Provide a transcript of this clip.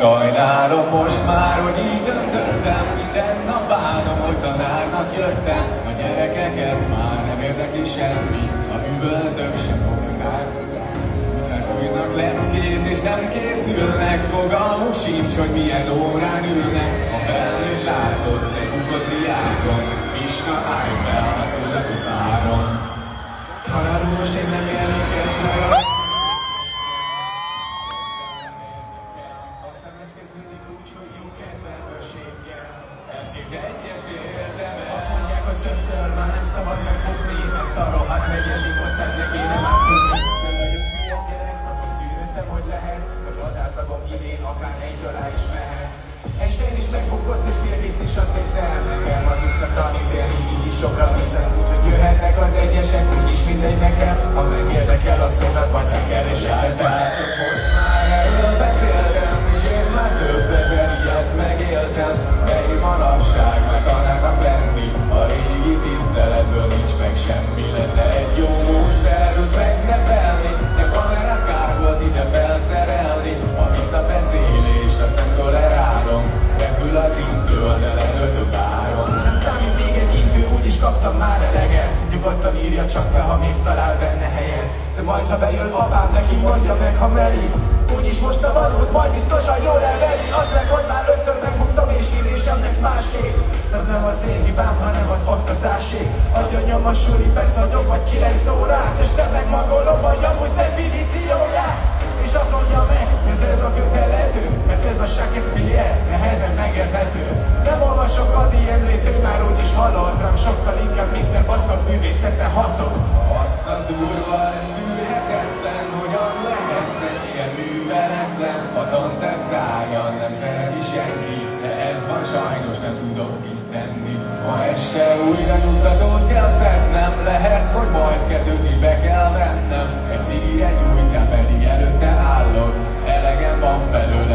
Sajnálom most már, hogy így döntöttem, minden nap bánom, hogy tanárnak jöttem. A gyerekeket már nem érdekli semmi, a hüvöltök sem fognak átfogadni. Hiszen fújnak leckét és nem készülnek, fogalmuk sincs, hogy milyen órán ülnek. A felnős ázott egy bukott diákon, Piska, állj fel, a szózatot várom. Tanár úr, most én nem élnék ezzel. Aztán ez kezdődik úgy, hogy jó kedvelmőséggel. Ez két egyest érdemes. Azt mondják, hogy többször már nem szabad megbukni. Ezt a rohadt negyedik osztályt le kéne már tudni. Nem vagyok hülye gyerek, azon tűnődtem, hogy lehet, hogy az átlagom idén akár egy alá is mehet. Einstein is megbukott, és Bill Gates is azt hiszem. Engem az utca tanítélni, így is sokra viszem. Úgyhogy jöhetnek az egyesek, úgyis mindegy nekem. Ha megérdekel a szózat, majd meg kell és eltáltok. Most már erről beszéltem, és én már több ezer ilyet megéltem. Nehéz manapság már tanárnak lenni, a régi tiszteletből nincs meg semmi. Lenne egy jó módszerűt megnevelni, de kamerát kár volt ide felszerelni. A visszabeszélést azt nem tolerálom, repül az intő az ellenőrző báron. Ez számít még egy intő, úgyis kaptam már eleget. Nyugodtan írja csak be, ha még talál benne helyet. De majd ha bejön apám, neki mondja meg, ha meri. Úgyis most szabadult, majd biztosan jól elveri. Az meg, hogy már 5-ször megbuktam, és idésem lesz másképp. Az nem az én hibám, hanem az oktatásé. Adjon nyom a suli, bent hagyok vagy 9 órát, és te meg magolom a jamusz definícióját. És azt mondja meg, mert ez a kötelező, mert ez a Shakespeare nehezen megérthető. Nem olvasok a D.N.R.-t, ő már úgyis halott, rám sokkal inkább Mr. Baszok művészete hatott. Azt a durva, ez tűrhetetlen, hogyan lehetsz ennyire műveletlen. A tanterv tárgyan nem szereti senki, de ez van, sajnos nem tudok mit tenni. Ma este újra nyugtatót kell szednem, lehet, hogy majd kettőt is be kell vennem. Egy cigire gyújtjál, pedig előtte állok, elegem van belőle.